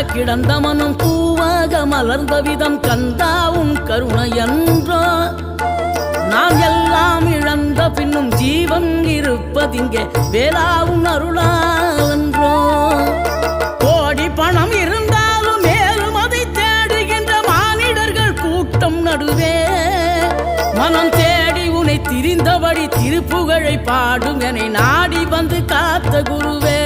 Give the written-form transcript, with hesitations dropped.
கிடந்த மனம் பூவாக மலர்ந்த விதம் கந்தாவும் கருணை என்றோ நாம் எல்லாம் இழந்த பின்னும் ஜீவன் இருப்பதிங்கே வேளாவும் அருளாவென்றோ கோடி பணம் இருந்தாலும் மேலும் அதை தேடுகின்ற மானிடர்கள் கூட்டம் நடுவே மனம் தேடி உனை திரிந்தபடி திருப்புகழை பாடும் என நாடி வந்து காத்த குருவே